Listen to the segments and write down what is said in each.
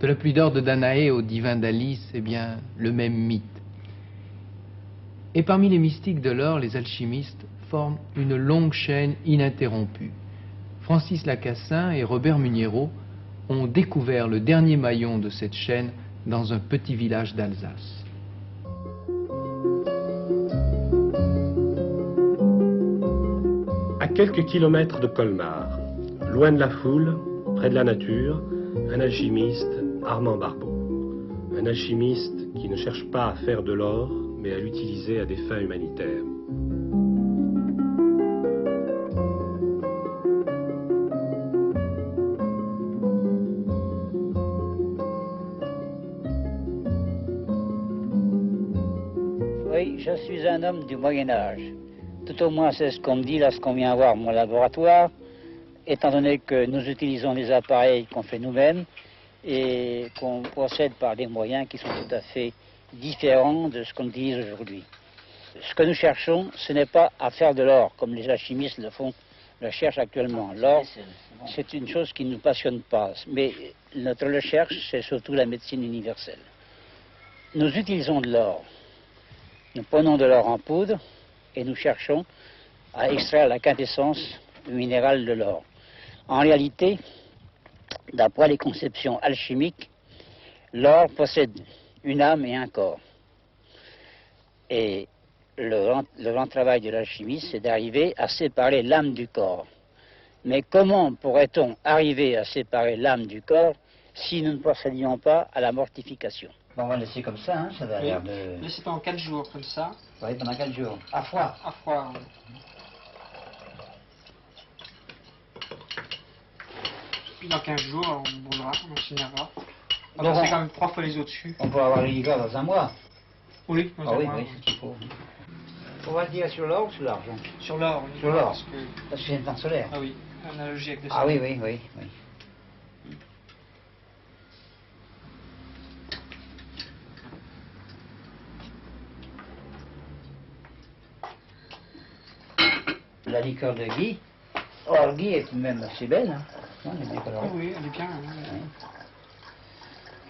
De la pluie d'or de Danaé au divin d'Alice, c'est bien le même mythe. Et parmi les mystiques de l'or, les alchimistes forment une longue chaîne ininterrompue. Francis Lacassin et Robert Muniero ont découvert le dernier maillon de cette chaîne dans un petit village d'Alsace. À quelques kilomètres de Colmar, loin de la foule, près de la nature, un alchimiste, Armand Barbeau. Un alchimiste qui ne cherche pas à faire de l'or, mais à l'utiliser à des fins humanitaires. Oui, je suis un homme du Moyen-Âge. Tout au moins, c'est ce qu'on me dit lorsqu'on vient voir mon laboratoire, étant donné que nous utilisons des appareils qu'on fait nous-mêmes et qu'on procède par des moyens qui sont tout à fait différents de ce qu'on utilise aujourd'hui. Ce que nous cherchons, ce n'est pas à faire de l'or, comme les alchimistes le cherchent actuellement. L'or, c'est une chose qui ne nous passionne pas, mais notre recherche, c'est surtout la médecine universelle. Nous utilisons de l'or. Nous prenons de l'or en poudre et nous cherchons à extraire la quintessence minérale de l'or. En réalité, d'après les conceptions alchimiques, l'or possède une âme et un corps. Et le grand travail de l'alchimiste, c'est d'arriver à séparer l'âme du corps. Mais comment pourrait-on arriver à séparer l'âme du corps si nous ne procédions pas à la mortification? Bon, on va laisser comme ça, hein, ça va l'air de... Laissez pendant 4 jours, comme ça. Oui, pendant 4 jours. À froid. À froid, oui. Puis dans 15 jours, on brûlera, on enchaînera. On va passer quand même 3 fois les eaux dessus. On peut avoir les liqueurs dans un mois. Oui, dans un mois. Oui, c'est ce qu'il faut. On va le dire sur l'or ou sur l'argent? Sur l'or. Sur l'or. Parce que c'est une temps solaire. Ah oui, analogie avec le Ah soleil. oui. La liqueur de Guy. Oh, Guy est même assez belle, hein. Non, elle est bien colorée. Oui, elle est bien. Oui.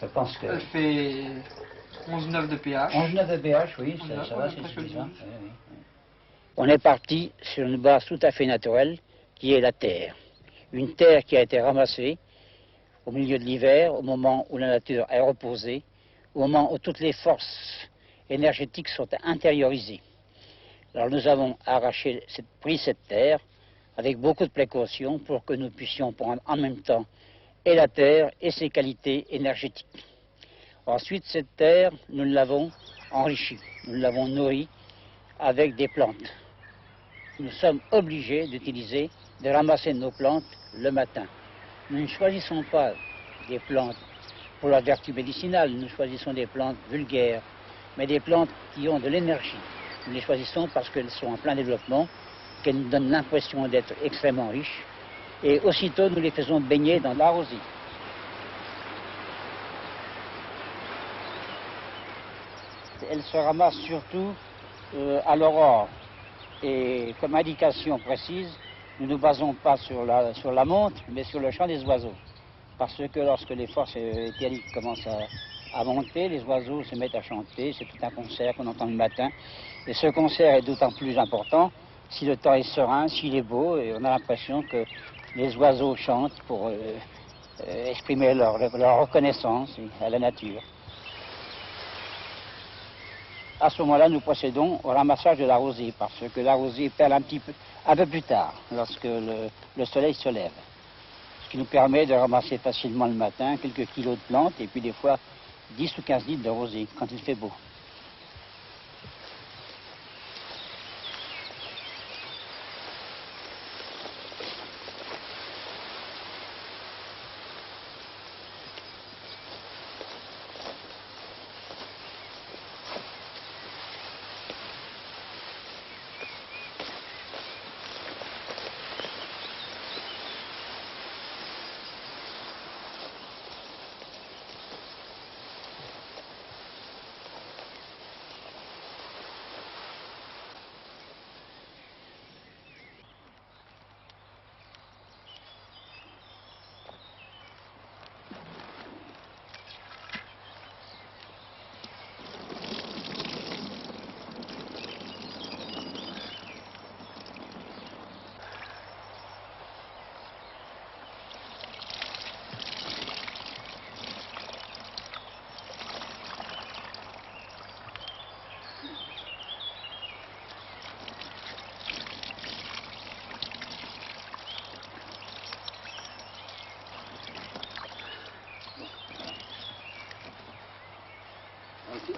Je pense que... Elle fait 11,9 de pH. 11,9 de pH, oui, ça va, c'est suffisant. Oui. On est parti sur une base tout à fait naturelle, qui est la terre. Une terre qui a été ramassée au milieu de l'hiver, au moment où la nature est reposée, au moment où toutes les forces énergétiques sont intériorisées. Alors nous avons pris cette terre avec beaucoup de précautions pour que nous puissions prendre en même temps et la terre et ses qualités énergétiques. Ensuite, cette terre, nous l'avons enrichie, nous l'avons nourrie avec des plantes. Nous sommes obligés de ramasser nos plantes le matin. Nous ne choisissons pas des plantes pour leur vertu médicinale, nous choisissons des plantes vulgaires, mais des plantes qui ont de l'énergie. Nous les choisissons parce qu'elles sont en plein développement, qu'elles nous donnent l'impression d'être extrêmement riches, et aussitôt nous les faisons baigner dans la rosée. Elles se ramassent surtout à l'aurore. Et comme indication précise, nous ne nous basons pas sur la montre, mais sur le chant des oiseaux. Parce que lorsque les forces éthériques commencent à monter, les oiseaux se mettent à chanter, c'est tout un concert qu'on entend le matin. Et ce concert est d'autant plus important si le temps est serein, s'il est beau, et on a l'impression que les oiseaux chantent pour exprimer leur reconnaissance à la nature. À ce moment-là, nous procédons au ramassage de la rosée, parce que la rosée perle un peu plus tard, lorsque le soleil se lève. Ce qui nous permet de ramasser facilement le matin quelques kilos de plantes, et puis des fois 10 ou 15 litres de rosée, quand il fait beau.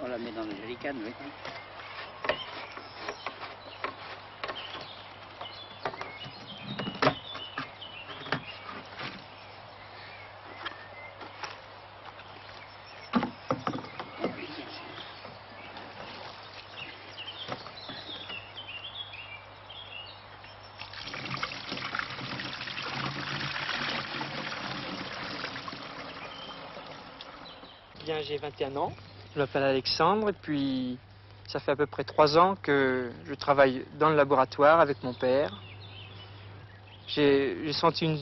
On la met dans le jerrycan, oui. Bien, j'ai 21 ans, je m'appelle Alexandre et puis ça fait à peu près 3 ans que je travaille dans le laboratoire avec mon père. J'ai senti une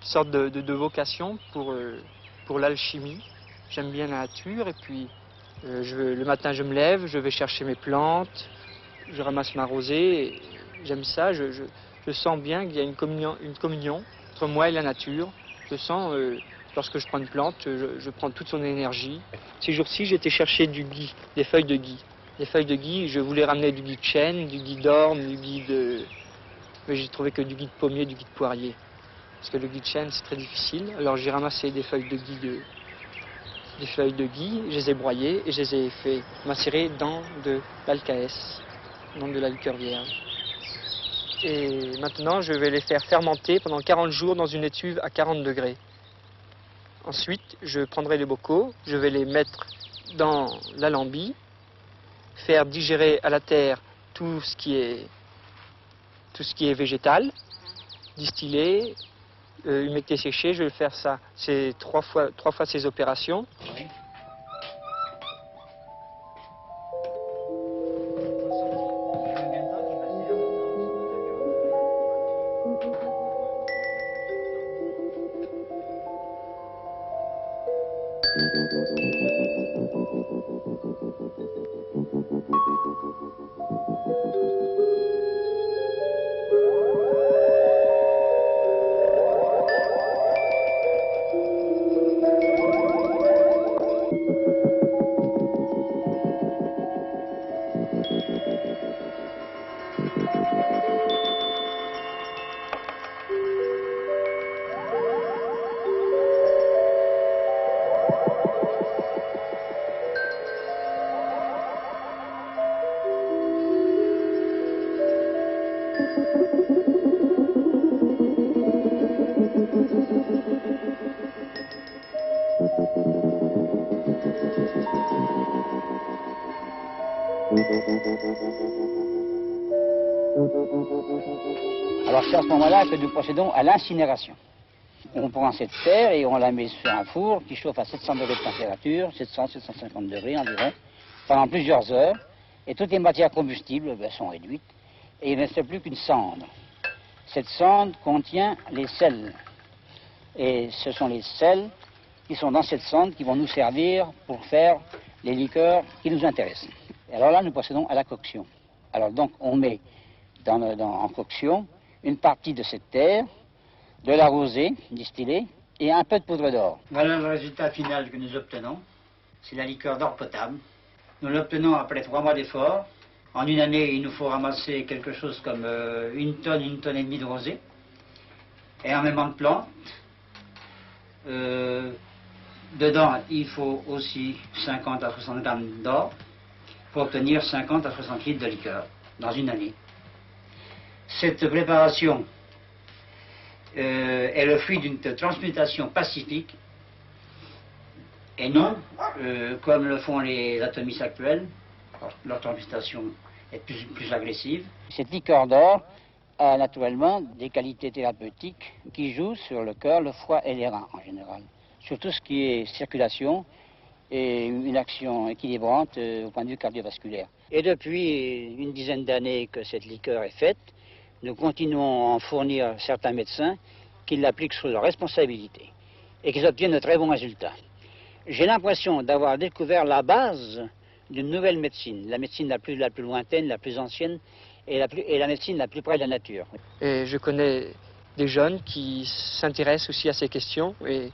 sorte de vocation pour l'alchimie. J'aime bien la nature et puis le matin je me lève, je vais chercher mes plantes, je ramasse ma rosée, et j'aime ça, je sens bien qu'il y a une communion entre moi et la nature. Je sens, lorsque je prends une plante, je prends toute son énergie. Ces jours-ci, j'ai été chercher du gui, des feuilles de gui. Des feuilles de gui, je voulais ramener du gui de chêne, du gui d'orme, du gui de... Mais j'ai trouvé que du gui de pommier, du gui de poirier. Parce que le gui de chêne, c'est très difficile. Alors j'ai ramassé des feuilles de gui, je les ai broyées et je les ai fait macérer dans de l'alcaès, dans de la liqueur vierge. Et maintenant, je vais les faire fermenter pendant 40 jours dans une étuve à 40 degrés. Ensuite, je prendrai les bocaux, je vais les mettre dans l'alambi, faire digérer à la terre tout ce qui est végétal, distiller, humecter, sécher. Je vais faire ça, c'est trois fois ces opérations. Oui. Alors c'est à ce moment-là que nous procédons à l'incinération. On prend cette terre et on la met sur un four qui chauffe à 700 degrés de température, 700-750 degrés environ, pendant plusieurs heures. Et toutes les matières combustibles sont réduites et il ne reste plus qu'une cendre. Cette cendre contient les sels. Et ce sont les sels qui sont dans cette cendre qui vont nous servir pour faire les liqueurs qui nous intéressent. Et alors là, nous procédons à la coction. Alors donc, on met en coction une partie de cette terre, de la rosée distillée et un peu de poudre d'or. Voilà le résultat final que nous obtenons. C'est la liqueur d'or potable. Nous l'obtenons après 3 mois d'effort. En une année, il nous faut ramasser quelque chose comme 1 tonne et demie de rosée. Énormément de plantes. Dedans, il faut aussi 50 à 60 grammes d'or pour obtenir 50 à 60 litres de liqueur dans une année. Cette préparation est le fruit d'une transmutation pacifique et non comme le font les atomistes actuels. Leur transmutation est plus agressive. Cette liqueur d'or a naturellement des qualités thérapeutiques qui jouent sur le cœur, le foie et les reins en général. Sur tout ce qui est circulation et une action équilibrante au point de vue cardiovasculaire. Et depuis une dizaine d'années que cette liqueur est faite, nous continuons à en fournir certains médecins qui l'appliquent sous leur responsabilité et qui obtiennent de très bons résultats. J'ai l'impression d'avoir découvert la base d'une nouvelle médecine, la médecine la plus lointaine, la plus ancienne et la médecine la plus près de la nature. Et je connais des jeunes qui s'intéressent aussi à ces questions et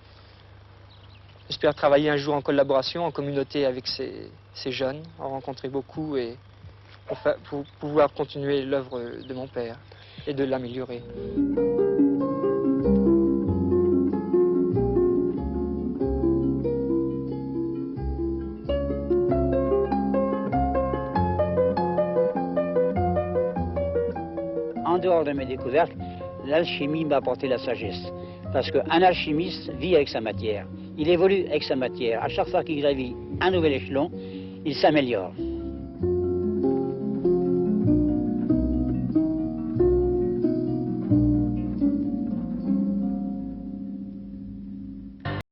j'espère travailler un jour en collaboration, en communauté avec ces jeunes, en rencontrer beaucoup et pour pouvoir continuer l'œuvre de mon père et de l'améliorer. dehors de mes découvertes, l'alchimie m'a apporté la sagesse. Parce qu'un alchimiste vit avec sa matière. Il évolue avec sa matière. À chaque fois qu'il gravit un nouvel échelon, il s'améliore.